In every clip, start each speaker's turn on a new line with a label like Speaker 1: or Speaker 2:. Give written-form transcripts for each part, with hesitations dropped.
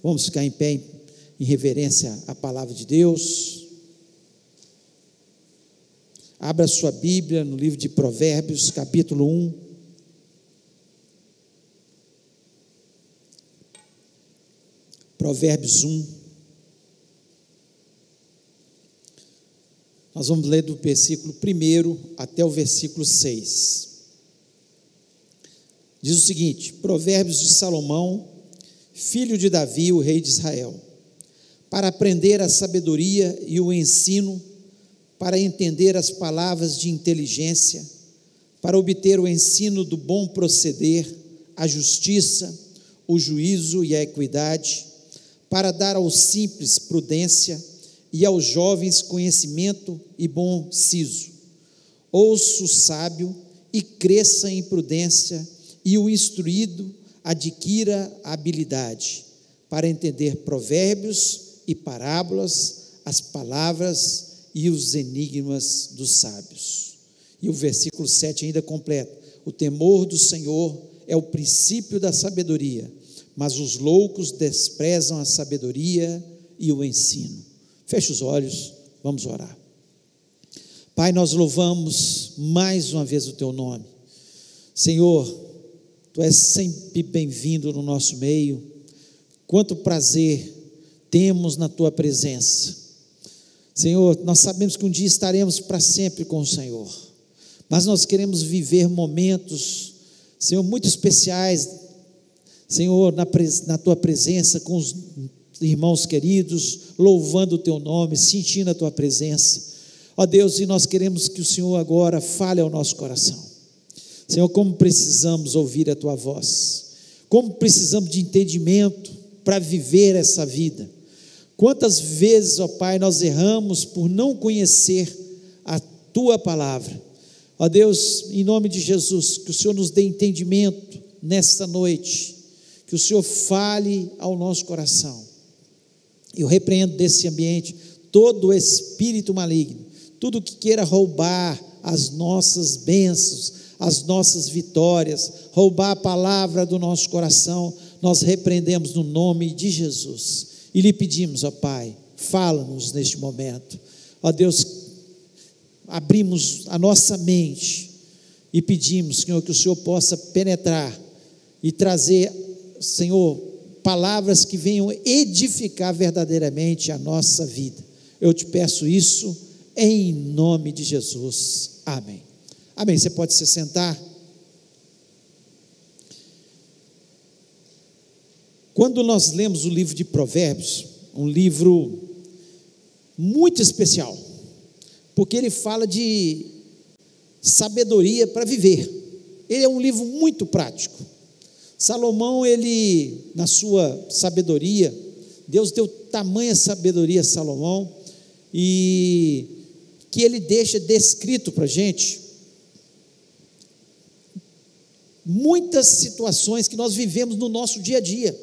Speaker 1: Vamos ficar em pé em reverência à palavra de Deus. Abra sua Bíblia no livro de Provérbios, capítulo 1. Provérbios 1. Nós vamos ler do versículo 1 até o versículo 6. Diz o seguinte: Provérbios de Salomão, filho de Davi, o rei de Israel, para aprender a sabedoria e o ensino, para entender as palavras de inteligência, para obter o ensino do bom proceder, a justiça, o juízo e a equidade, para dar aos simples prudência e aos jovens conhecimento e bom siso. Ouça o sábio e cresça em prudência, e o instruído adquira a habilidade, para entender provérbios e parábolas, as palavras e os enigmas dos sábios. E o versículo 7 ainda completa: o temor do Senhor é o princípio da sabedoria, mas os loucos desprezam a sabedoria e o ensino. Feche os olhos, vamos orar. Pai, nós louvamos mais uma vez o Teu nome. Senhor, Tu és sempre bem-vindo no nosso meio. Quanto prazer temos na Tua presença. Senhor, nós sabemos que um dia estaremos para sempre com o Senhor, mas nós queremos viver momentos, Senhor, muito especiais, Senhor, na Tua presença, com os irmãos queridos, louvando o Teu nome, sentindo a Tua presença. Ó Deus, e nós queremos que o Senhor agora fale ao nosso coração. Senhor, como precisamos ouvir a Tua voz, como precisamos de entendimento para viver essa vida. Quantas vezes, ó Pai, nós erramos por não conhecer a Tua palavra. Ó Deus, em nome de Jesus, que o Senhor nos dê entendimento nesta noite, que o Senhor fale ao nosso coração. Eu repreendo desse ambiente todo o espírito maligno, tudo que queira roubar as nossas bênçãos, as nossas vitórias, roubar a palavra do nosso coração, nós repreendemos no nome de Jesus, e lhe pedimos, ó Pai, fala-nos neste momento. Ó Deus, abrimos a nossa mente e pedimos, Senhor, que o Senhor possa penetrar e trazer, Senhor, palavras que venham edificar verdadeiramente a nossa vida. Eu te peço isso em nome de Jesus, amém. Amém, você pode se sentar. Quando nós lemos o livro de Provérbios, um livro muito especial, porque ele fala de sabedoria para viver. Ele é um livro muito prático. Salomão, ele, na sua sabedoria, Deus deu tamanha sabedoria a Salomão, e que ele deixa descrito para a gente muitas situações que nós vivemos no nosso dia a dia.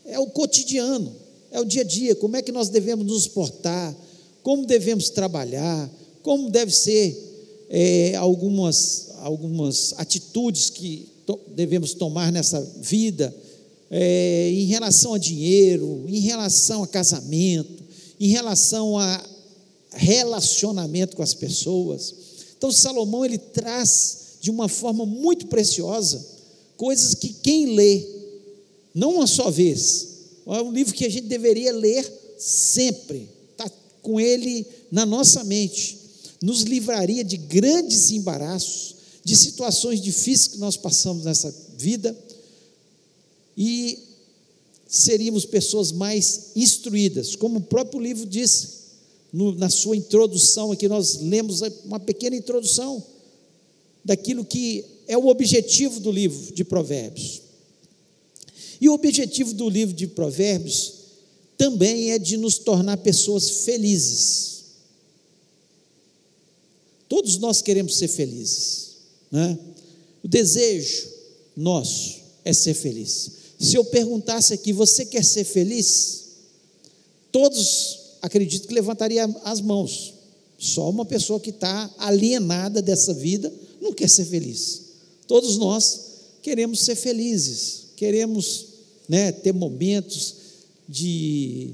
Speaker 1: É o cotidiano, é o dia a dia, como é que nós devemos nos portar, como devemos trabalhar, como deve ser algumas atitudes que devemos tomar nessa vida, em relação a dinheiro, em relação a casamento, em relação a relacionamento com as pessoas. Então Salomão, ele traz de uma forma muito preciosa coisas que quem lê, não uma só vez, é um livro que a gente deveria ler sempre, está com ele na nossa mente, nos livraria de grandes embaraços, de situações difíceis que nós passamos nessa vida, e seríamos pessoas mais instruídas, como o próprio livro diz, na sua introdução. Aqui nós lemos uma pequena introdução daquilo que é o objetivo do livro de Provérbios. E o objetivo do livro de Provérbios também é de nos tornar pessoas felizes. Todos nós queremos ser felizes, né? O desejo nosso é ser feliz. Se eu perguntasse aqui, você quer ser feliz? Todos, acredito que levantaria as mãos. Só uma pessoa que está alienada dessa vida não quer ser feliz. Todos nós queremos ser felizes, queremos né, ter momentos de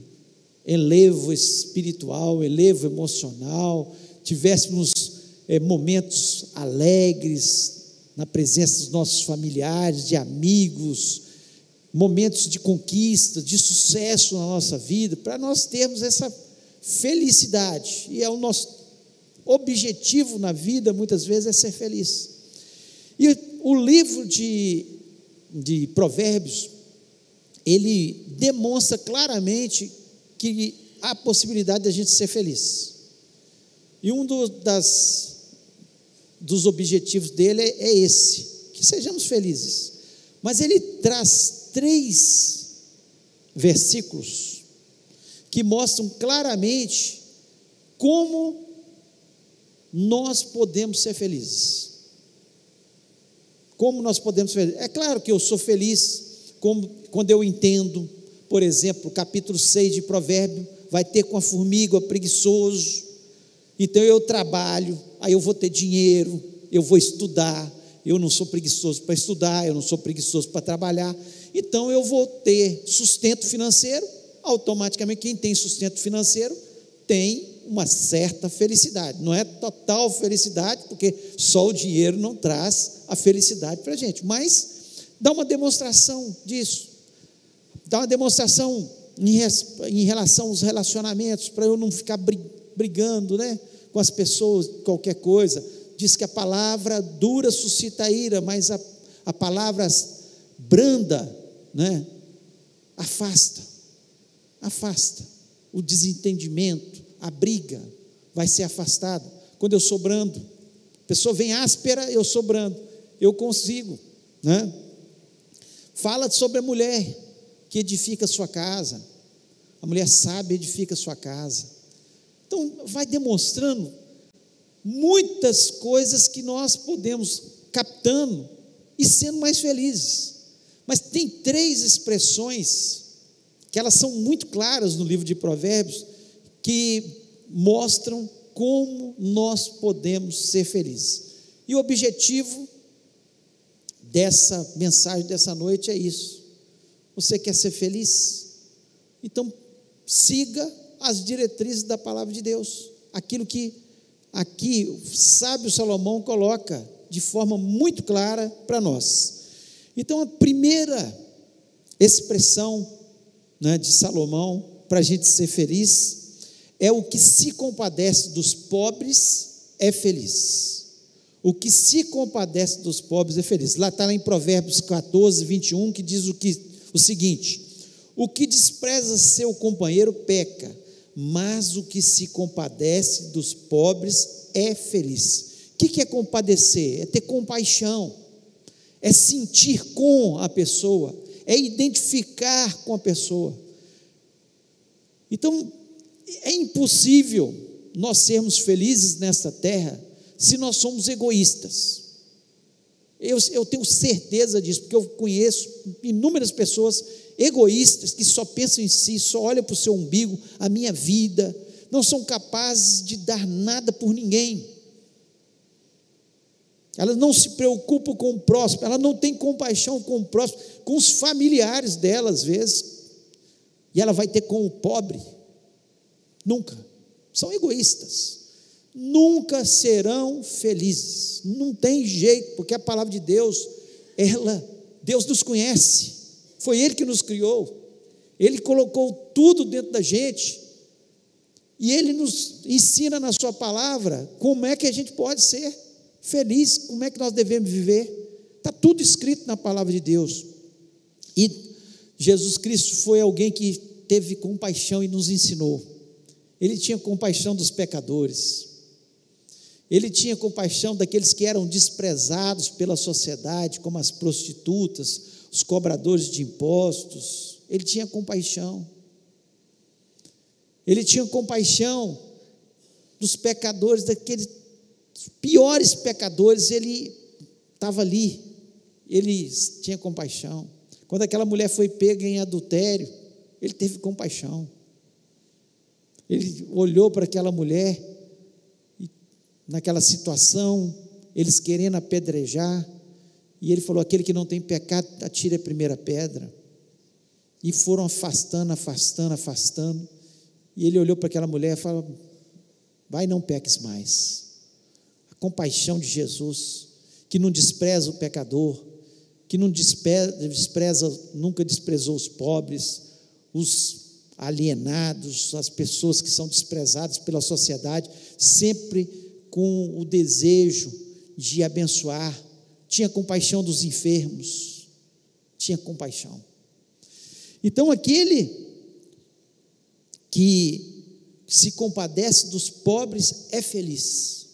Speaker 1: elevo espiritual, elevo emocional, tivéssemos momentos alegres na presença dos nossos familiares, de amigos, momentos de conquista, de sucesso na nossa vida, para nós termos essa felicidade. E é o nosso objetivo na vida, muitas vezes, é ser feliz. E o livro de Provérbios, ele demonstra claramente que há a possibilidade de a gente ser feliz. E um dos objetivos dele é esse, que sejamos felizes. Mas ele traz 3 versículos que mostram claramente como nós podemos ser felizes. Como nós podemos ser felizes? É claro que eu sou feliz quando eu entendo, por exemplo, o capítulo 6 de Provérbio, vai ter com a formiga, o preguiçoso. Então eu trabalho, aí eu vou ter dinheiro, eu vou estudar, eu não sou preguiçoso para estudar, eu não sou preguiçoso para trabalhar, então eu vou ter sustento financeiro. Automaticamente quem tem sustento financeiro tem uma certa felicidade, não é total felicidade, porque só o dinheiro não traz a felicidade para a gente, mas dá uma demonstração disso, dá uma demonstração em relação aos relacionamentos, para eu não ficar brigando, né, com as pessoas, qualquer coisa. Diz que a palavra dura suscita ira, mas a palavra branda, né, afasta o desentendimento, a briga vai ser afastada. Quando eu sou brando, a pessoa vem áspera, eu sou brando, eu consigo, né? Fala sobre a mulher que edifica a sua casa, a mulher sábia edifica a sua casa. Então vai demonstrando muitas coisas que nós podemos captando e sendo mais felizes. Mas tem 3 expressões que elas são muito claras no livro de Provérbios, que mostram como nós podemos ser felizes. E o objetivo dessa mensagem dessa noite é isso. Você quer ser feliz? Então siga as diretrizes da palavra de Deus, aquilo que aqui o sábio Salomão coloca de forma muito clara para nós. Então a primeira expressão, né, de Salomão para a gente ser feliz é: o que se compadece dos pobres é feliz. O que se compadece dos pobres é feliz. Lá está, lá em Provérbios 14, 21, que diz o seguinte: o que despreza seu companheiro peca, mas o que se compadece dos pobres é feliz. O que é compadecer? É ter compaixão, é sentir com a pessoa, é identificar com a pessoa. Então, é impossível nós sermos felizes nesta terra se nós somos egoístas. Eu tenho certeza disso, porque eu conheço inúmeras pessoas egoístas que só pensam em si, só olham para o seu umbigo, a minha vida, não são capazes de dar nada por ninguém. Elas não se preocupam com o próximo, elas não têm compaixão com o próximo, com os familiares dela às vezes, e ela vai ter com o pobre? Nunca. São egoístas, nunca serão felizes, não tem jeito, porque a palavra de Deus, Deus nos conhece, foi Ele que nos criou, Ele colocou tudo dentro da gente, e Ele nos ensina na sua palavra como é que a gente pode ser feliz, como é que nós devemos viver. Está tudo escrito na palavra de Deus. E Jesus Cristo foi alguém que teve compaixão e nos ensinou. Ele tinha compaixão dos pecadores, Ele tinha compaixão daqueles que eram desprezados pela sociedade, como as prostitutas, os cobradores de impostos. Ele tinha compaixão. Ele tinha compaixão dos pecadores, daqueles piores pecadores. Ele estava ali, ele tinha compaixão. Quando aquela mulher foi pega em adultério, ele teve compaixão. Ele olhou para aquela mulher, e naquela situação, eles querendo apedrejar, e ele falou: aquele que não tem pecado, atire a primeira pedra. E foram afastando, e ele olhou para aquela mulher e falou: vai, não peques mais. A compaixão de Jesus, que não despreza o pecador, que não despreza, nunca desprezou os pobres, os alienados, as pessoas que são desprezadas pela sociedade, sempre com o desejo de abençoar, tinha compaixão dos enfermos, tinha compaixão. Então aquele que se compadece dos pobres é feliz,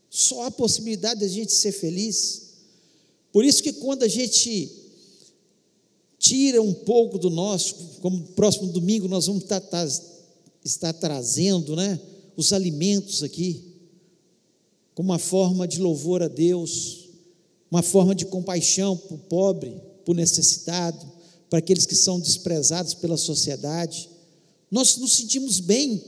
Speaker 1: só há possibilidade de a gente ser feliz. Por isso que quando a gente tira um pouco do nosso, como próximo domingo nós vamos estar trazendo, né, os alimentos aqui, como uma forma de louvor a Deus, uma forma de compaixão para o pobre, para o necessitado, para aqueles que são desprezados pela sociedade, nós nos sentimos bem,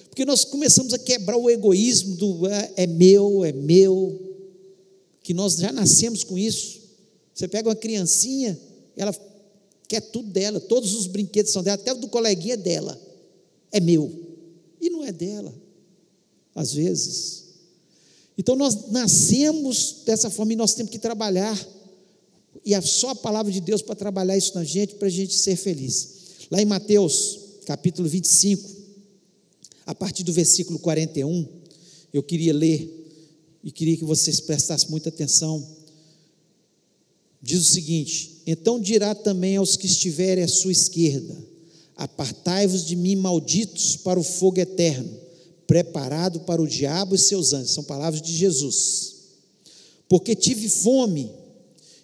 Speaker 1: porque nós começamos a quebrar o egoísmo do é meu, que nós já nascemos com isso. Você pega uma criancinha, ela quer tudo dela, todos os brinquedos são dela, até o do coleguinha dela, é meu, e não é dela, às vezes. Então nós nascemos dessa forma e nós temos que trabalhar, e é só a palavra de Deus para trabalhar isso na gente, para a gente ser feliz. Lá em Mateus, capítulo 25, a partir do versículo 41, eu queria ler, e queria que vocês prestassem muita atenção. Diz o seguinte: então dirá também aos que estiverem à sua esquerda: apartai-vos de mim, malditos, para o fogo eterno, preparado para o diabo e seus anjos. São palavras de Jesus. Porque tive fome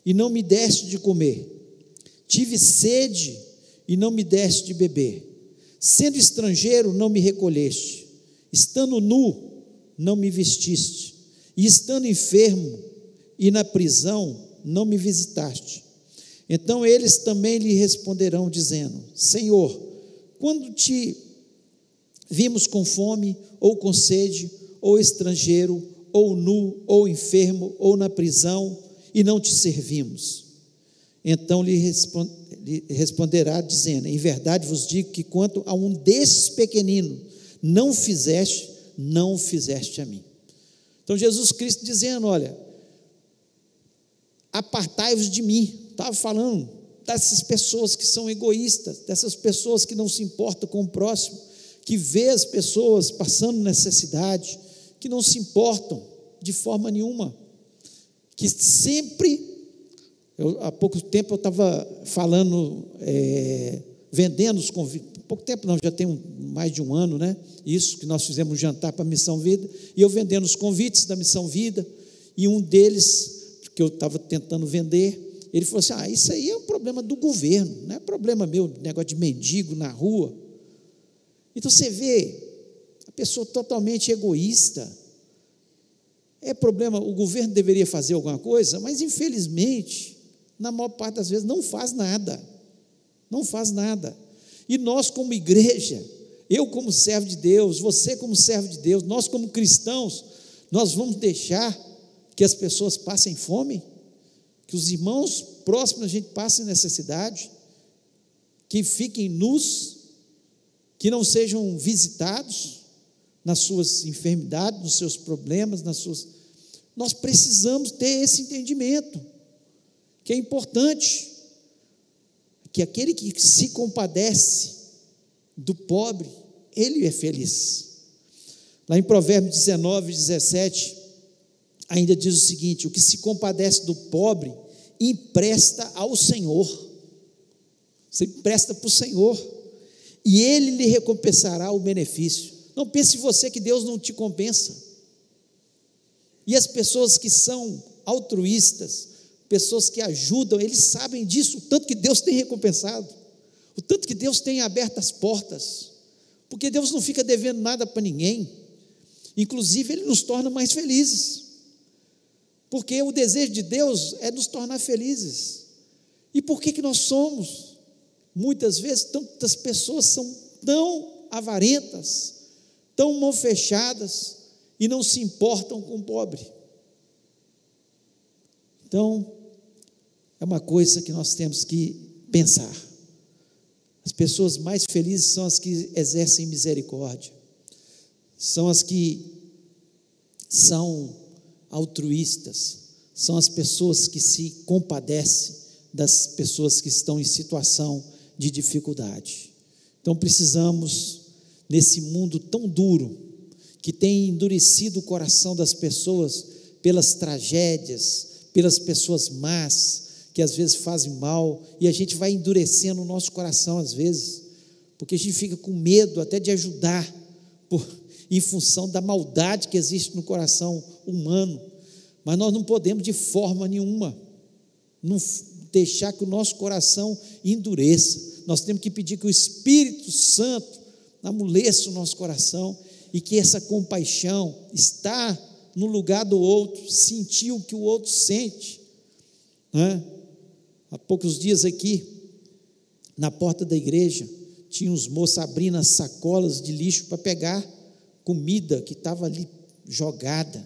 Speaker 1: e não me deste de comer, tive sede e não me deste de beber, sendo estrangeiro não me recolheste, estando nu não me vestiste, e estando enfermo e na prisão não me visitaste. Então eles também lhe responderão dizendo: Senhor, quando te vimos com fome, ou com sede, ou estrangeiro, ou nu, ou enfermo, ou na prisão, e não te servimos? Então lhe responderá dizendo: em verdade vos digo que quanto a um desses pequeninos não fizeste a mim. Então Jesus Cristo dizendo: olha, apartai-vos de mim. Estava falando dessas pessoas que são egoístas, dessas pessoas que não se importam com o próximo, que vê as pessoas passando necessidade, que não se importam de forma nenhuma, que sempre, há pouco tempo eu estava falando, vendendo os convites, pouco tempo não, já tem mais de um ano, né? Isso, que nós fizemos um jantar para a Missão Vida, e eu vendendo os convites da Missão Vida, e um deles, que eu estava tentando vender, ele falou assim: isso aí é um problema do governo, não é problema meu, negócio de mendigo na rua. Então você vê, a pessoa totalmente egoísta. É problema, o governo deveria fazer alguma coisa, mas infelizmente, na maior parte das vezes, não faz nada, e nós como igreja, eu como servo de Deus, você como servo de Deus, nós como cristãos, nós vamos deixar que as pessoas passem fome, que os irmãos próximos a gente passe necessidade, que fiquem nus, que não sejam visitados nas suas enfermidades, nos seus problemas, nós precisamos ter esse entendimento, que é importante, que aquele que se compadece do pobre, ele é feliz. Lá em Provérbios 19, 17, ainda diz o seguinte: o que se compadece do pobre, empresta ao Senhor. Você empresta para o Senhor, e Ele lhe recompensará o benefício. Não pense você que Deus não te compensa. E as pessoas que são altruístas, pessoas que ajudam, eles sabem disso, o tanto que Deus tem recompensado, o tanto que Deus tem aberto as portas, porque Deus não fica devendo nada para ninguém, inclusive Ele nos torna mais felizes, porque o desejo de Deus é nos tornar felizes. E por que nós somos, muitas vezes, tantas pessoas são tão avarentas, tão mão fechadas, e não se importam com o pobre? Então, é uma coisa que nós temos que pensar. As pessoas mais felizes são as que exercem misericórdia, são as que são altruístas, são as pessoas que se compadecem das pessoas que estão em situação de dificuldade. Então precisamos, nesse mundo tão duro, que tem endurecido o coração das pessoas pelas tragédias, pelas pessoas más, que às vezes fazem mal, e a gente vai endurecendo o nosso coração às vezes, porque a gente fica com medo até de ajudar, em função da maldade que existe no coração humano. Mas nós não podemos de forma nenhuma não deixar que o nosso coração endureça. Nós temos que pedir que o Espírito Santo amoleça o nosso coração, e que essa compaixão, está no lugar do outro, sentir o que o outro sente, né? Há poucos dias aqui, na porta da igreja, tinha uns moços abrindo as sacolas de lixo para pegar comida que estava ali jogada.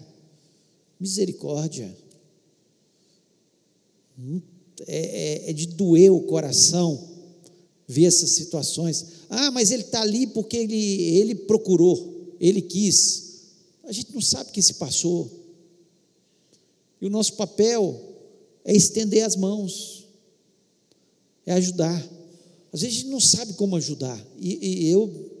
Speaker 1: Misericórdia. É de doer o coração ver essas situações. Mas ele está ali porque ele procurou, ele quis. A gente não sabe o que se passou. E o nosso papel é estender as mãos, é ajudar. Às vezes a gente não sabe como ajudar, e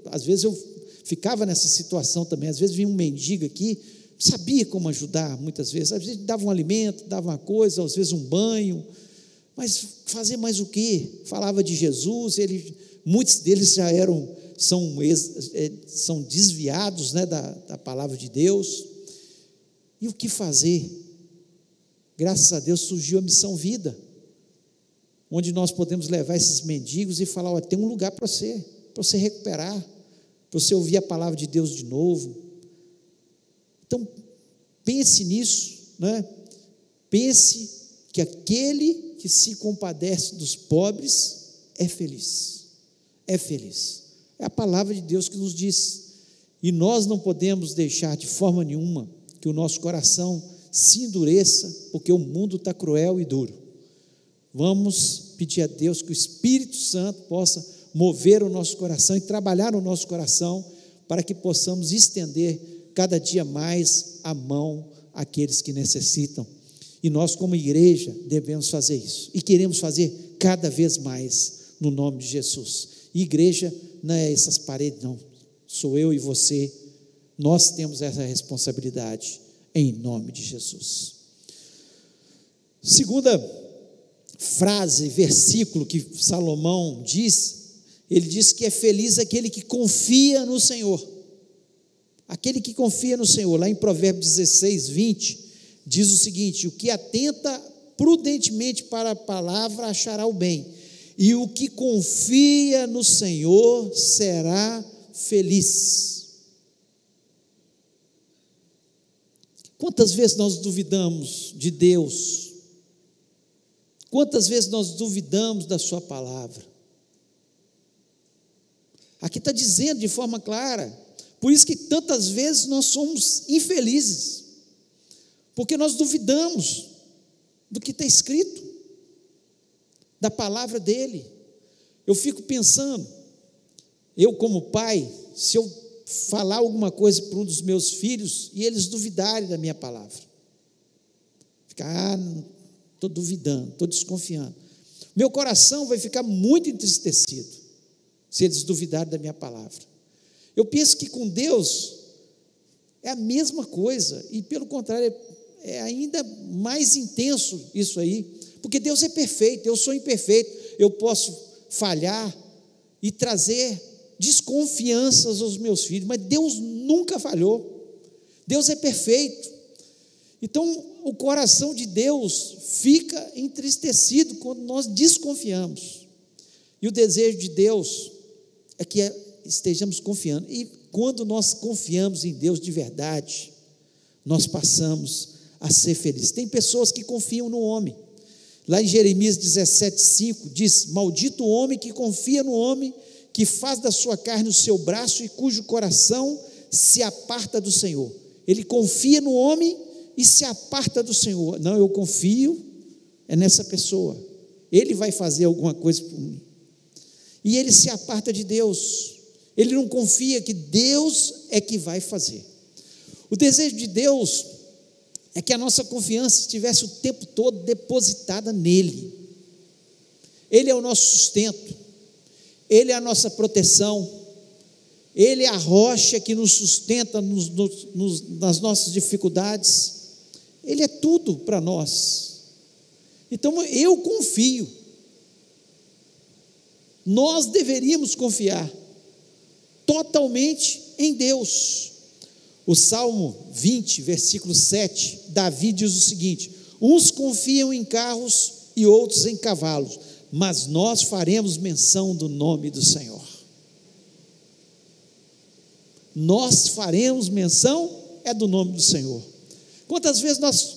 Speaker 1: às vezes eu ficava nessa situação também. Às vezes vinha um mendigo aqui, sabia como ajudar muitas vezes, às vezes dava um alimento, dava uma coisa, às vezes um banho, mas fazer mais o quê? Falava de Jesus, muitos deles já são desviados, né, da palavra de Deus, e o que fazer? Graças a Deus surgiu a Missão Vida, onde nós podemos levar esses mendigos e falar: tem um lugar para você recuperar, para você ouvir a palavra de Deus de novo. Então pense nisso, né? Pense que aquele que se compadece dos pobres é feliz, é a palavra de Deus que nos diz, e nós não podemos deixar de forma nenhuma que o nosso coração se endureça, porque o mundo está cruel e duro. Vamos pedir a Deus que o Espírito Santo possa mover o nosso coração e trabalhar no nosso coração, para que possamos estender cada dia mais a mão àqueles que necessitam. E nós, como igreja, devemos fazer isso, e queremos fazer cada vez mais, no nome de Jesus. E igreja não é essas paredes, não, sou eu e você, nós temos essa responsabilidade, em nome de Jesus. Segunda frase, versículo que Salomão diz, ele diz que é feliz aquele que confia no Senhor, aquele que confia no Senhor. Lá em Provérbios 16, 20, diz o seguinte: o que atenta prudentemente para a palavra achará o bem, e o que confia no Senhor será feliz. Quantas vezes nós duvidamos de Deus? Quantas vezes nós duvidamos da sua palavra? Aqui está dizendo de forma clara, por isso que tantas vezes nós somos infelizes, porque nós duvidamos do que está escrito, da palavra dele. Eu fico pensando, eu como pai, se eu falar alguma coisa para um dos meus filhos, e eles duvidarem da minha palavra, ficar, estou duvidando, estou desconfiando, meu coração vai ficar muito entristecido, se eles duvidarem da minha palavra. Eu penso que com Deus é a mesma coisa, e pelo contrário, é ainda mais intenso isso aí, porque Deus é perfeito, eu sou imperfeito, eu posso falhar e trazer desconfianças aos meus filhos, mas Deus nunca falhou, Deus é perfeito. Então o coração de Deus fica entristecido quando nós desconfiamos, e o desejo de Deus é que estejamos confiando, e quando nós confiamos em Deus de verdade, nós passamos a ser felizes. Tem pessoas que confiam no homem. Lá em Jeremias 17:5 diz: maldito o homem que confia no homem, que faz da sua carne o seu braço e cujo coração se aparta do Senhor. Ele confia no homem e se aparta do Senhor. Não, eu confio é nessa pessoa. Ele vai fazer alguma coisa por mim. E ele se aparta de Deus. Ele não confia que Deus é que vai fazer. O desejo de Deus é que a nossa confiança estivesse o tempo todo depositada nele. Ele é o nosso sustento, Ele é a nossa proteção, Ele é a rocha que nos sustenta nas nossas dificuldades. Ele é tudo para nós. Então eu confio. Nós deveríamos confiar totalmente em Deus. O Salmo 20, versículo 7, Davi diz o seguinte: uns confiam em carros e outros em cavalos, mas nós faremos menção do nome do Senhor. Nós faremos menção do nome do Senhor. Quantas vezes nós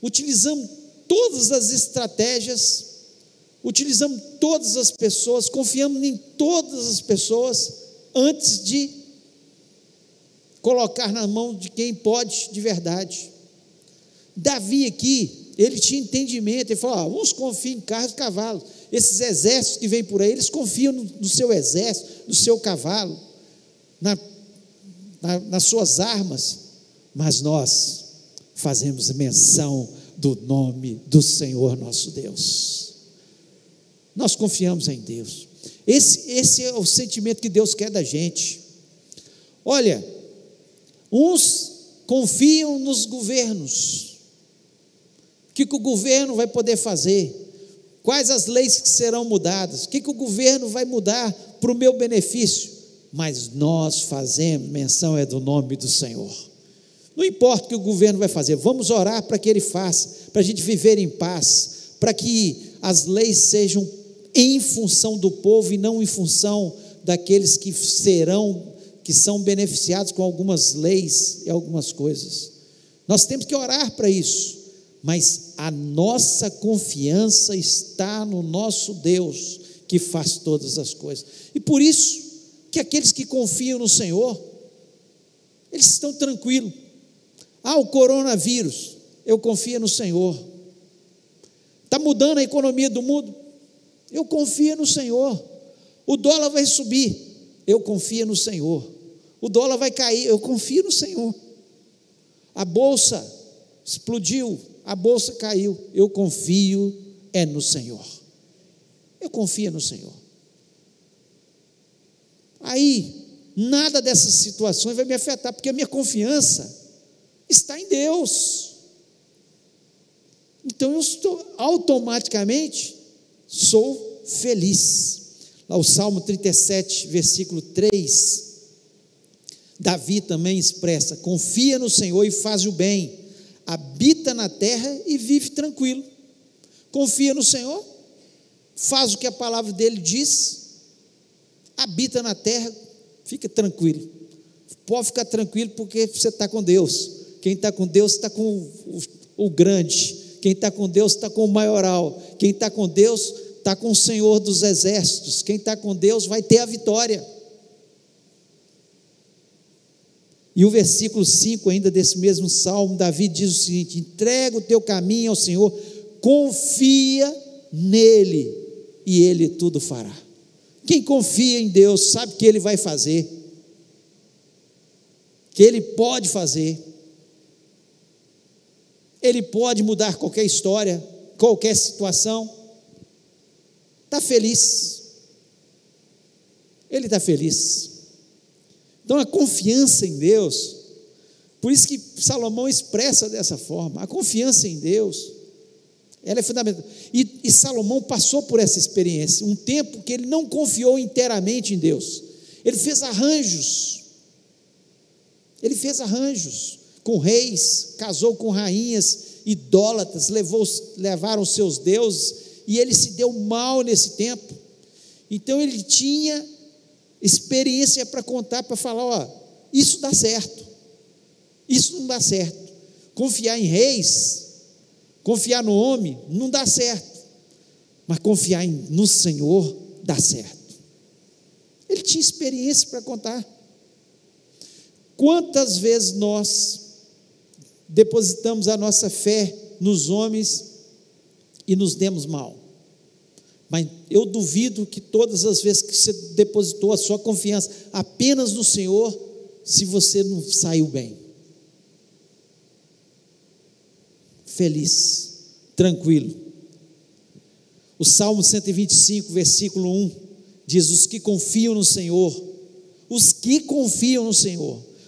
Speaker 1: utilizamos todas as estratégias, utilizamos todas as pessoas, confiamos em todas as pessoas, antes de colocar na mão de quem pode de verdade. Davi aqui, ele tinha entendimento, ele falou: uns confiam em carros e cavalos, esses exércitos que vêm por aí, eles confiam no seu exército, no seu cavalo, nas suas armas, mas nós fazemos menção do nome do Senhor nosso Deus. Nós confiamos em Deus. Esse é o sentimento que Deus quer da gente. Olha, uns confiam nos governos. O que o governo vai poder fazer? Quais as leis que serão mudadas? O que o governo vai mudar para o meu benefício? Mas nós fazemos menção do nome do Senhor. Não importa o que o governo vai fazer, vamos orar para que ele faça, para a gente viver em paz, para que as leis sejam em função do povo e não em função daqueles que são beneficiados com algumas leis e algumas coisas. Nós temos que orar para isso, mas a nossa confiança está no nosso Deus, que faz todas as coisas. E por isso que aqueles que confiam no Senhor, eles estão tranquilos. O coronavírus, eu confio no Senhor. Está mudando a economia do mundo, eu confio no Senhor. O dólar vai subir, eu confio no Senhor. O dólar vai cair, eu confio no Senhor. A bolsa explodiu, a bolsa caiu, eu confio no Senhor. Eu confio no Senhor. Aí, nada dessas situações vai me afetar, porque a minha confiança está em Deus. Então eu automaticamente sou feliz. Lá o Salmo 37, versículo 3, Davi também expressa: confia no Senhor e faz o bem, habita na terra e vive tranquilo. Confia no Senhor, faz o que a palavra dele diz, habita na terra, fica tranquilo. Pode ficar tranquilo, porque você está com Deus. Quem está com Deus está com o grande. Quem está com Deus está com o maioral. Quem está com Deus está com o Senhor dos exércitos. Quem está com Deus vai ter a vitória. E o versículo 5 ainda desse mesmo salmo, Davi diz o seguinte: entrega o teu caminho ao Senhor, confia nele e ele tudo fará. Quem confia em Deus sabe que ele vai fazer, que ele pode fazer. Ele pode mudar qualquer história, qualquer situação. Está feliz. Ele está feliz. Então a confiança em Deus, por isso que Salomão expressa dessa forma, a confiança em Deus, ela é fundamental. E Salomão passou por essa experiência, um tempo que ele não confiou inteiramente em Deus. Ele fez arranjos. Com reis, casou com rainhas idólatras, levaram seus deuses, e ele se deu mal nesse tempo. Então ele tinha experiência para contar, para falar: isso dá certo, isso não dá certo. Confiar em reis, confiar no homem, não dá certo, mas confiar no Senhor dá certo. Ele tinha experiência para contar. Quantas vezes nós depositamos a nossa fé nos homens e nos demos mal. Mas eu duvido que todas as vezes que você depositou a sua confiança apenas no Senhor, se você não saiu bem. Feliz, tranquilo. O Salmo 125, versículo 1, diz: os que confiam no Senhor,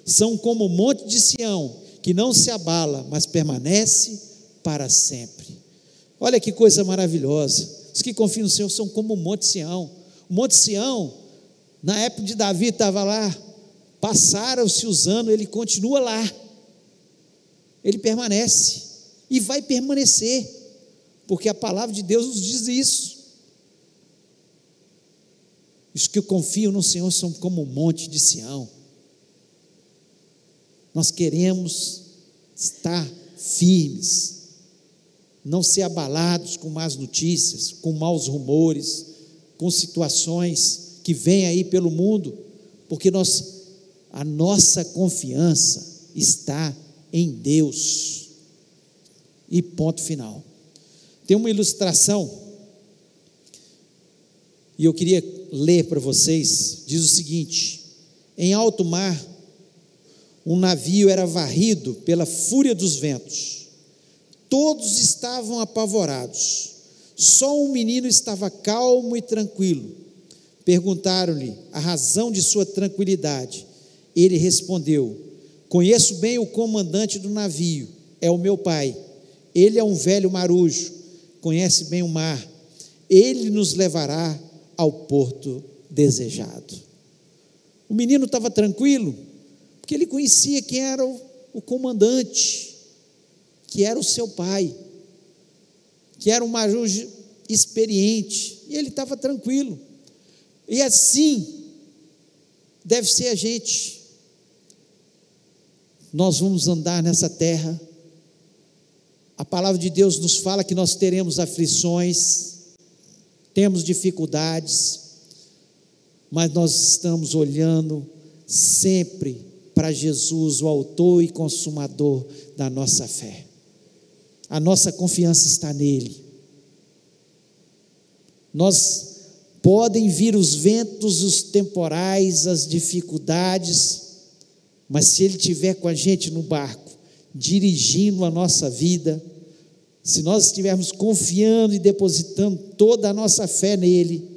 Speaker 1: são como o monte de Sião, que não se abala, mas permanece para sempre. Olha que coisa maravilhosa. Os que confiam no Senhor são como o monte Sião. O monte Sião, na época de Davi, estava lá, passaram-se os anos, ele continua lá, ele permanece, e vai permanecer, porque a palavra de Deus nos diz isso. Os que confiam no Senhor são como o monte de Sião. Nós queremos estar firmes, não ser abalados com más notícias, com maus rumores, com situações que vêm aí pelo mundo, porque a nossa confiança está em Deus. E ponto final. Tem uma ilustração, e eu queria ler para vocês. Diz o seguinte: em alto mar, um navio era varrido pela fúria dos ventos. Todos estavam apavorados, só um menino estava calmo e tranquilo. Perguntaram-lhe a razão de sua tranquilidade. Ele respondeu: conheço bem o comandante do navio, é o meu pai. Ele é um velho marujo, conhece bem o mar. Ele nos levará ao porto desejado. O menino estava tranquilo, porque ele conhecia quem era o comandante, que era o seu pai, que era um marujo experiente, e ele estava tranquilo. E assim deve ser a gente. Nós vamos andar nessa terra. A palavra de Deus nos fala que nós teremos aflições, temos dificuldades, mas nós estamos olhando sempre para Jesus, o autor e consumador da nossa fé. A nossa confiança está nele. Podem vir os ventos, os temporais, as dificuldades, mas se ele estiver com a gente no barco, dirigindo a nossa vida, se nós estivermos confiando e depositando toda a nossa fé nele,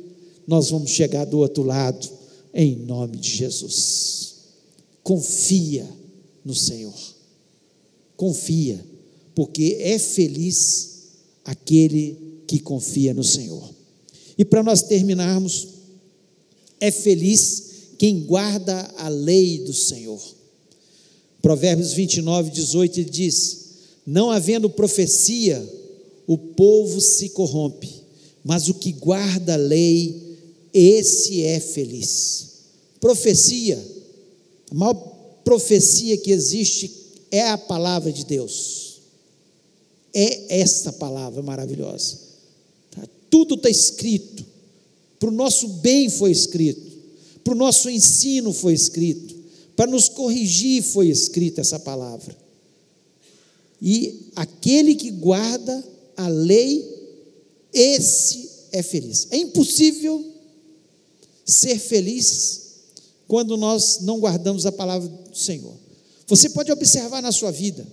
Speaker 1: nós vamos chegar do outro lado, em nome de Jesus. Confia no Senhor, confia, porque é feliz aquele que confia no Senhor. E para nós terminarmos, é feliz quem guarda a lei do Senhor. Provérbios 29, 18, ele diz: não havendo profecia, o povo se corrompe, mas o que guarda a lei, esse é feliz. Profecia, a maior profecia que existe é a palavra de Deus, é essa palavra maravilhosa. Tudo está escrito, para o nosso bem foi escrito, para o nosso ensino foi escrito, para nos corrigir foi escrita essa palavra. E aquele que guarda a lei, esse é feliz. É impossível ser feliz quando nós não guardamos a palavra do Senhor. Você pode observar na sua vida,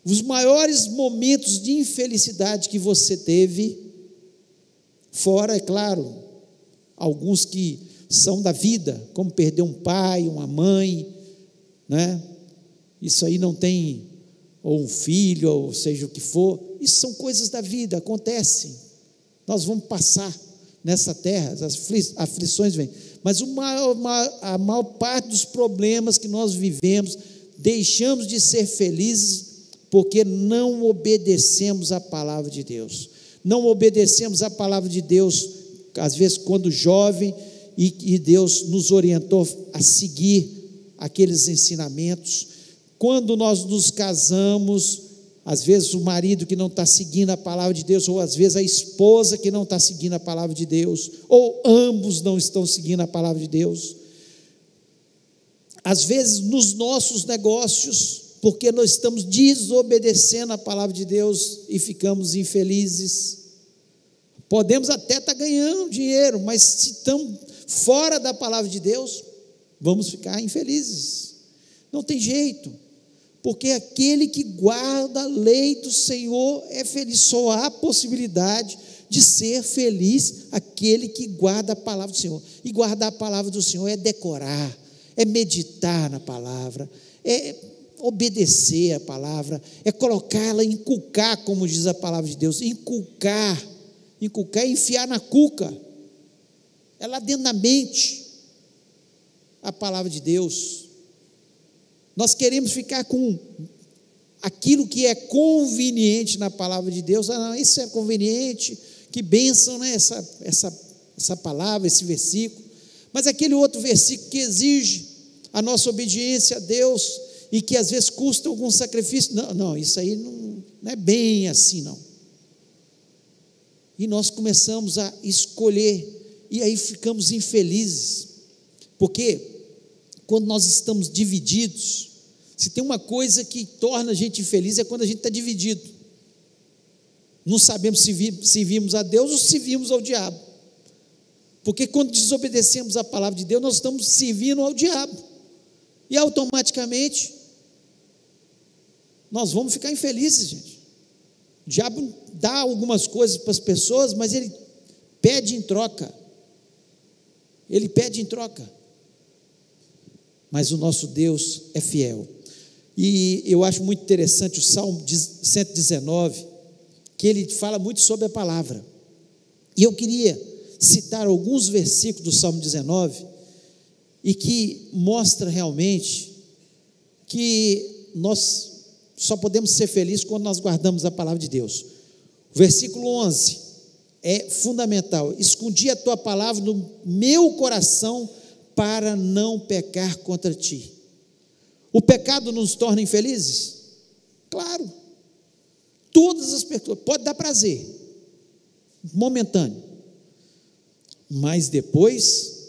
Speaker 1: os maiores momentos de infelicidade que você teve, fora, é claro, alguns que são da vida, como perder um pai, uma mãe, né? Isso aí não tem, ou um filho, ou seja o que for, isso são coisas da vida, acontecem, nós vamos passar nessa terra, as aflições vêm, mas a maior parte dos problemas que nós vivemos, deixamos de ser felizes, porque não obedecemos a palavra de Deus, não obedecemos a palavra de Deus, às vezes quando jovem, e Deus nos orientou a seguir aqueles ensinamentos. Quando nós nos casamos, às vezes o marido que não está seguindo a palavra de Deus, ou às vezes a esposa que não está seguindo a palavra de Deus, ou ambos não estão seguindo a palavra de Deus. Às vezes nos nossos negócios, porque nós estamos desobedecendo a palavra de Deus e ficamos infelizes. Podemos até estar ganhando dinheiro, mas se estamos fora da palavra de Deus, vamos ficar infelizes. Não tem jeito, porque aquele que guarda a lei do Senhor é feliz. Só há possibilidade de ser feliz aquele que guarda a palavra do Senhor. E guardar a palavra do Senhor é decorar, é meditar na palavra, é obedecer a palavra, é colocá-la, inculcar, como diz a palavra de Deus, inculcar é enfiar na cuca, é lá dentro da mente, a palavra de Deus. Nós queremos ficar com aquilo que é conveniente na palavra de Deus. Não, isso é conveniente, que bênção, né? Essa palavra, esse versículo, mas aquele outro versículo que exige a nossa obediência a Deus, e que às vezes custa algum sacrifício, não, isso aí não é bem assim, não. E nós começamos a escolher, e aí ficamos infelizes, porque quando nós estamos divididos, se tem uma coisa que torna a gente infeliz, é quando a gente está dividido, não sabemos se servimos a Deus ou se servimos ao diabo, porque quando desobedecemos a palavra de Deus, nós estamos servindo ao diabo, e automaticamente, nós vamos ficar infelizes, gente. O diabo dá algumas coisas para as pessoas, mas ele pede em troca. Mas o nosso Deus é fiel. E eu acho muito interessante o Salmo 119, que ele fala muito sobre a palavra. E eu queria citar alguns versículos do Salmo 19, e que mostra realmente que nós só podemos ser felizes quando nós guardamos a palavra de Deus. O versículo 11 é fundamental: escondi a tua palavra no meu coração para não pecar contra ti. O pecado nos torna infelizes? Claro, todas as pessoas, pode dar prazer momentâneo, mas depois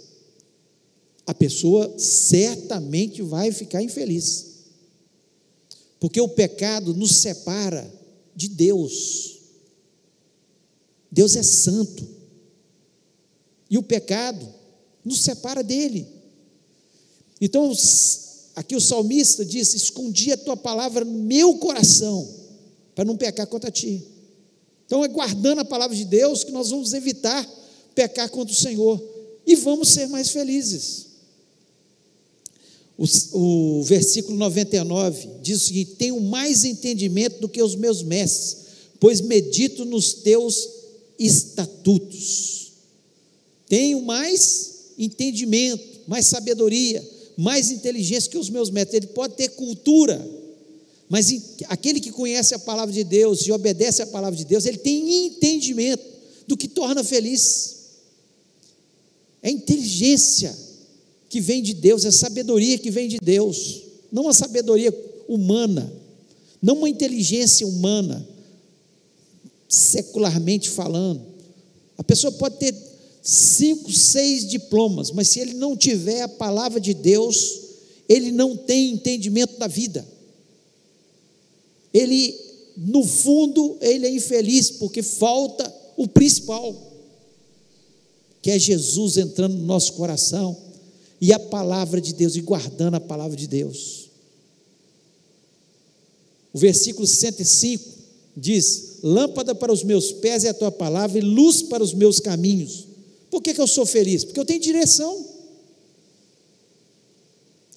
Speaker 1: a pessoa certamente vai ficar infeliz, porque o pecado nos separa de Deus. Deus é santo, e o pecado nos separa dele. Então, aqui o salmista diz: escondi a tua palavra no meu coração, para não pecar contra ti. Então, é guardando a palavra de Deus que nós vamos evitar pecar contra o Senhor, e vamos ser mais felizes. O versículo 99 diz o seguinte: tenho mais entendimento do que os meus mestres, pois medito nos teus estatutos. Tenho mais entendimento, mais sabedoria, mais inteligência que os meus mestres. Ele pode ter cultura, mas aquele que conhece a palavra de Deus e obedece a palavra de Deus, ele tem entendimento do que torna feliz. É inteligência que vem de Deus, é sabedoria que vem de Deus, não uma sabedoria humana, não uma inteligência humana, secularmente falando. A pessoa pode ter 5, 6 diplomas, mas se ele não tiver a palavra de Deus, ele não tem entendimento da vida. Ele, no fundo, ele é infeliz, porque falta o principal, que é Jesus entrando no nosso coração, e a palavra de Deus, e guardando a palavra de Deus. O versículo 105 diz: lâmpada para os meus pés é a tua palavra, e luz para os meus caminhos. Por que eu sou feliz? Porque eu tenho direção.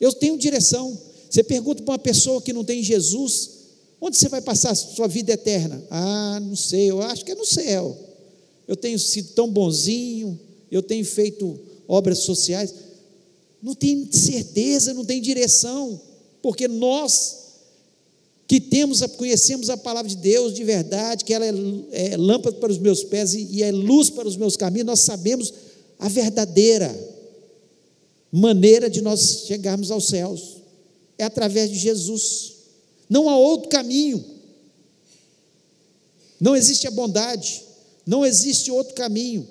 Speaker 1: Eu tenho direção. Você pergunta para uma pessoa que não tem Jesus: onde você vai passar a sua vida eterna? Não sei, eu acho que é no céu. Eu tenho sido tão bonzinho, eu tenho feito obras sociais. Não tem certeza, não tem direção, porque nós que conhecemos a palavra de Deus de verdade, que ela é lâmpada para os meus pés e é luz para os meus caminhos, nós sabemos a verdadeira maneira de nós chegarmos aos céus, é através de Jesus. Não há outro caminho, não existe a bondade, não existe outro caminho,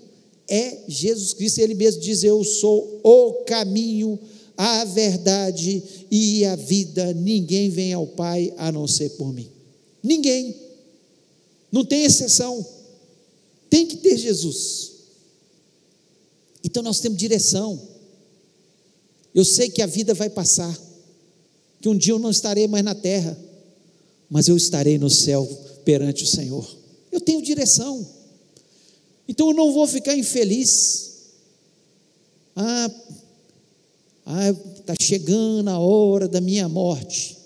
Speaker 1: é Jesus Cristo. Ele mesmo diz: eu sou o caminho, a verdade e a vida, ninguém vem ao Pai a não ser por mim. Ninguém, não tem exceção, tem que ter Jesus. Então nós temos direção. Eu sei que a vida vai passar, que um dia eu não estarei mais na terra, mas eu estarei no céu perante o Senhor. Eu tenho direção. Então eu não vou ficar infeliz. Está chegando a hora da minha morte.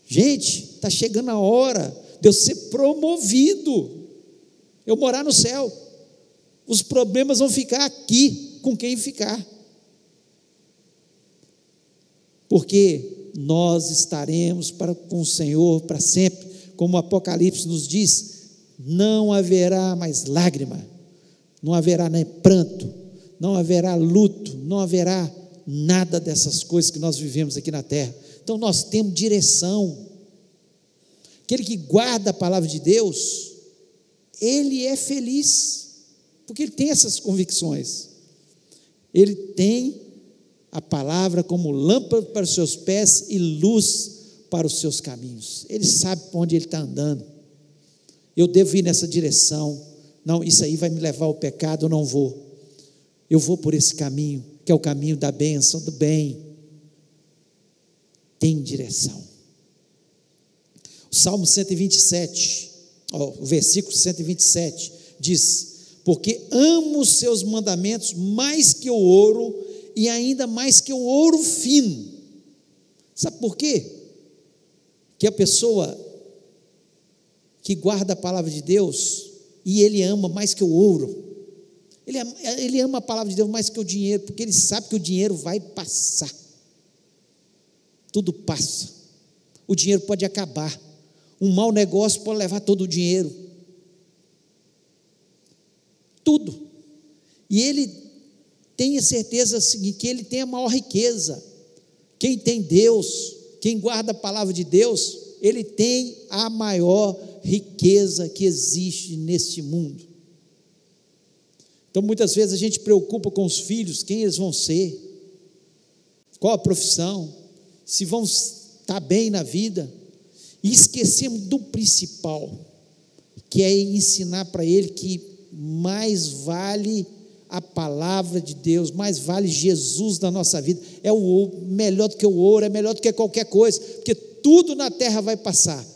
Speaker 1: Gente, está chegando a hora de eu ser promovido, eu morar no céu. Os problemas vão ficar aqui, com quem ficar, porque nós estaremos com o Senhor para sempre, como o Apocalipse nos diz. Não haverá mais lágrima, não haverá nem pranto, não haverá luto, não haverá nada dessas coisas que nós vivemos aqui na terra. Então nós temos direção. Aquele que guarda a palavra de Deus, ele é feliz, porque ele tem essas convicções. Ele tem a palavra como lâmpada para os seus pés e luz para os seus caminhos. Ele sabe para onde ele está andando. Eu devo ir nessa direção. Não, isso aí vai me levar ao pecado, eu não vou. Eu vou por esse caminho, que é o caminho da bênção, do bem. Tem direção. O Salmo 127, o versículo 127 diz: porque amo os seus mandamentos mais que o ouro, e ainda mais que o ouro fino. Sabe por quê? Que a pessoa que guarda a palavra de Deus, e ele ama mais que o ouro, ele ama a palavra de Deus mais que o dinheiro, porque ele sabe que o dinheiro vai passar. Tudo passa. O dinheiro pode acabar. Um mau negócio pode levar todo o dinheiro. Tudo. E ele tem a certeza seguinte, que ele tem a maior riqueza. Quem tem Deus, quem guarda a palavra de Deus, ele tem a maior riqueza que existe neste mundo. Então muitas vezes a gente preocupa com os filhos, quem eles vão ser, qual a profissão, se vão estar bem na vida, e esquecemos do principal, que é ensinar para ele que mais vale a palavra de Deus, mais vale Jesus na nossa vida. É o ouro, melhor do que o ouro, é melhor do que qualquer coisa, porque tudo na terra vai passar,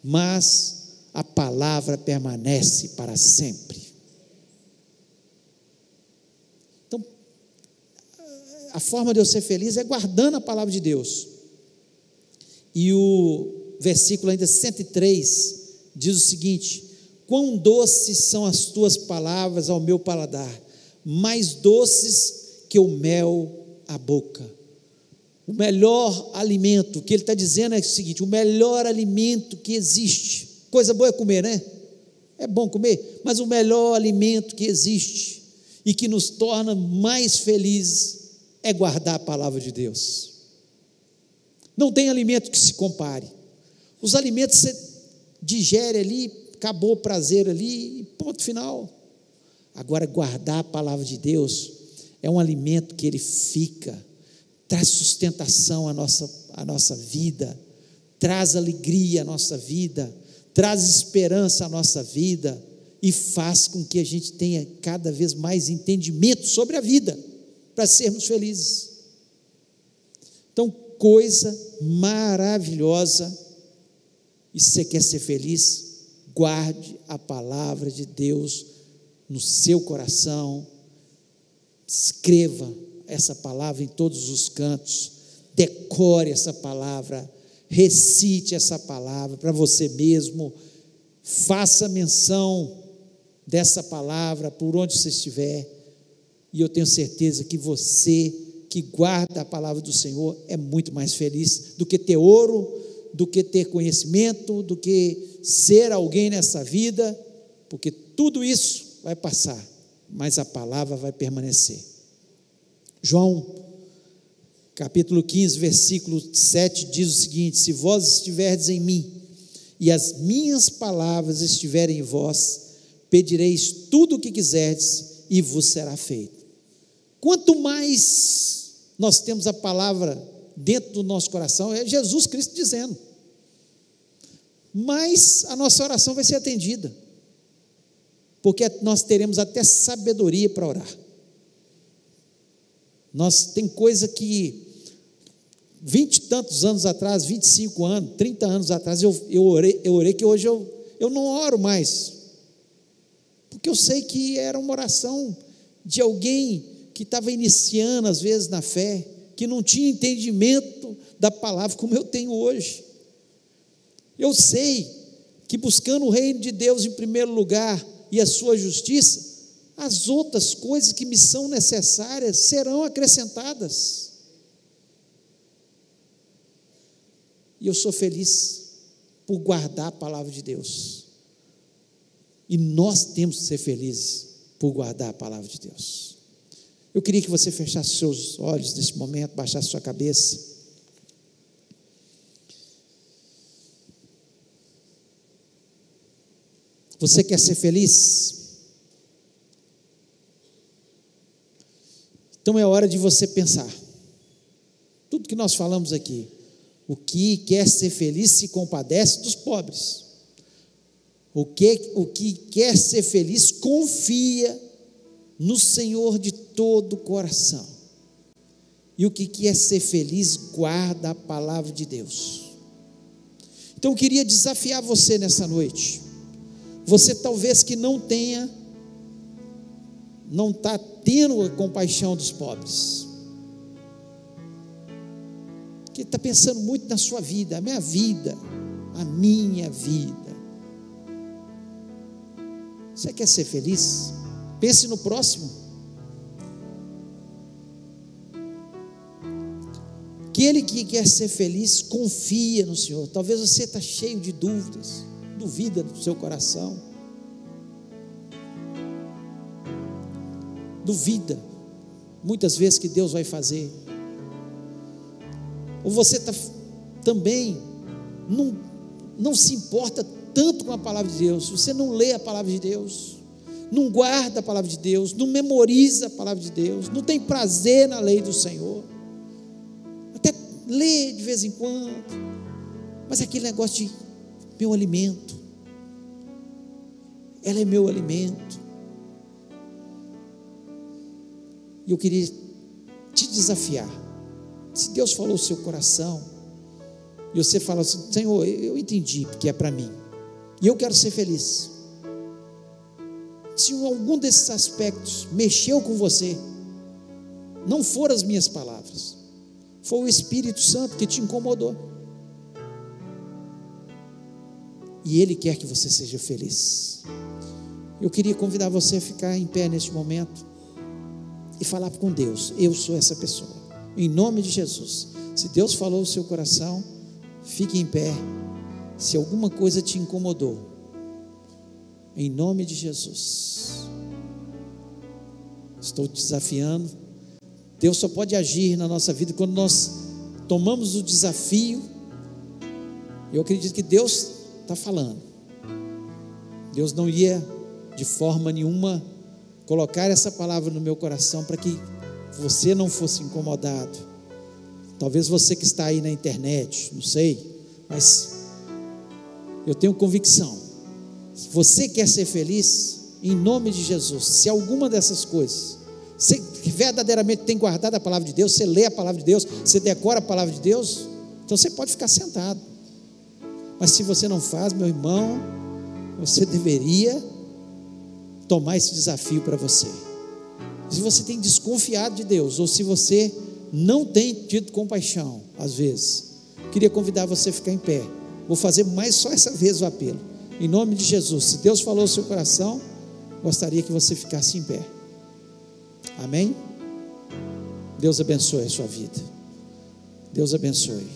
Speaker 1: mas a palavra permanece para sempre. Então, a forma de eu ser feliz é guardando a palavra de Deus. E o versículo ainda 103 diz o seguinte: quão doces são as tuas palavras ao meu paladar, mais doces que o mel à boca. O melhor alimento, que ele está dizendo é o seguinte: o melhor alimento que existe, coisa boa é comer, né? É bom comer, mas o melhor alimento que existe e que nos torna mais felizes é guardar a palavra de Deus. Não tem alimento que se compare. Os alimentos você digere ali, acabou o prazer ali, e ponto final. Agora, guardar a palavra de Deus é um alimento que ele fica, traz sustentação à nossa vida, traz alegria à nossa vida, traz esperança à nossa vida, e faz com que a gente tenha cada vez mais entendimento sobre a vida, para sermos felizes. Então, coisa maravilhosa. E se você quer ser feliz, guarde a palavra de Deus no seu coração, escreva essa palavra em todos os cantos, decore essa palavra, recite essa palavra para você mesmo, faça menção dessa palavra por onde você estiver, e eu tenho certeza que você que guarda a palavra do Senhor é muito mais feliz do que ter ouro, do que ter conhecimento, do que ser alguém nessa vida, porque tudo isso vai passar, mas a palavra vai permanecer. João, capítulo 15, versículo 7, diz o seguinte: se vós estiverdes em mim, e as minhas palavras estiverem em vós, pedireis tudo o que quiserdes, e vos será feito. Quanto mais nós temos a palavra dentro do nosso coração, é Jesus Cristo dizendo, mas a nossa oração vai ser atendida. porque nós teremos até sabedoria para orar. Tem coisa que 20 e tantos anos atrás, 25 anos, 30 anos atrás, eu orei que hoje eu não oro mais, porque eu sei que era uma oração de alguém que estava iniciando às vezes na fé, que não tinha entendimento da palavra como eu tenho hoje. Eu sei que buscando o reino de Deus em primeiro lugar e a sua justiça, as outras coisas que me são necessárias serão acrescentadas. E eu sou feliz por guardar a palavra de Deus. E nós temos que ser felizes por guardar a palavra de Deus. Eu queria que você fechasse seus olhos nesse momento, baixasse sua cabeça. Você quer ser feliz? Então é hora de você pensar. Tudo que nós falamos aqui, o que quer ser feliz se compadece dos pobres. O que quer ser feliz confia no Senhor de todo o coração. E o que quer ser feliz guarda a palavra de Deus. Então eu queria desafiar você nessa noite. Você talvez que não está tendo a compaixão dos pobres, que está pensando muito na sua vida, a minha vida. Você quer ser feliz? Pense no próximo. Aquele que quer ser feliz confia no Senhor. Talvez você está cheio de dúvidas, duvida do seu coração, duvida muitas vezes que Deus vai fazer, ou você também não se importa tanto com a palavra de Deus, você não lê a palavra de Deus, não guarda a palavra de Deus, não memoriza a palavra de Deus, não tem prazer na lei do Senhor, até lê de vez em quando, mas aquele negócio de meu alimento, ela é meu alimento. E eu queria te desafiar. Se Deus falou o seu coração, e você fala assim: Senhor, eu entendi porque é para mim, e eu quero ser feliz. Se algum desses aspectos mexeu com você, não foram as minhas palavras, foi o Espírito Santo que te incomodou, e Ele quer que você seja feliz. Eu queria convidar você a ficar em pé neste momento e falar com Deus: eu sou essa pessoa, em nome de Jesus. Se Deus falou o seu coração, fique em pé. Se alguma coisa te incomodou, em nome de Jesus, estou te desafiando. Deus só pode agir na nossa vida quando nós tomamos o desafio. Eu acredito que Deus está falando. Deus não ia de forma nenhuma colocar essa palavra no meu coração para que você não fosse incomodado. Talvez você que está aí na internet, não sei, mas eu tenho convicção, se você quer ser feliz, em nome de Jesus, se alguma dessas coisas, você verdadeiramente tem guardado a palavra de Deus, você lê a palavra de Deus, você decora a palavra de Deus, então você pode ficar sentado. Mas se você não faz, meu irmão, você deveria tomar esse desafio para você. Se você tem desconfiado de Deus, ou se você não tem tido compaixão, às vezes, queria convidar você a ficar em pé. Vou fazer mais só essa vez o apelo, em nome de Jesus. Se Deus falou no seu coração, gostaria que você ficasse em pé. Amém? Deus abençoe a sua vida. Deus abençoe.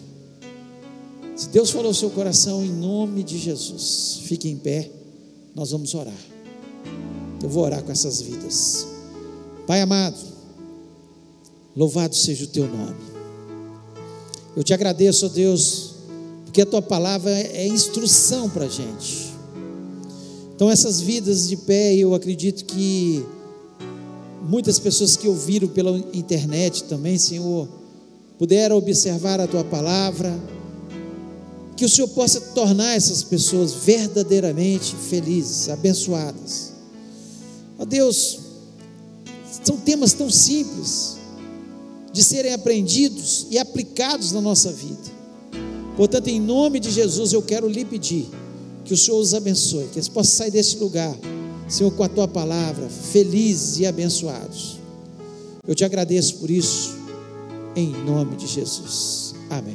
Speaker 1: Se Deus falou no seu coração, em nome de Jesus, fique em pé. Nós vamos orar. Eu vou orar com essas vidas. Pai amado, louvado seja o teu nome. Eu te agradeço, ó Deus, porque a tua palavra é instrução para a gente. Então essas vidas de pé, eu acredito que muitas pessoas que ouviram pela internet também, Senhor, puderam observar a tua palavra, que o Senhor possa tornar essas pessoas verdadeiramente felizes, abençoadas. Ó Deus, são temas tão simples de serem aprendidos e aplicados na nossa vida. Portanto, em nome de Jesus, eu quero lhe pedir que o Senhor os abençoe, que eles possam sair deste lugar, Senhor, com a tua palavra, felizes e abençoados. Eu te agradeço por isso, em nome de Jesus. Amém.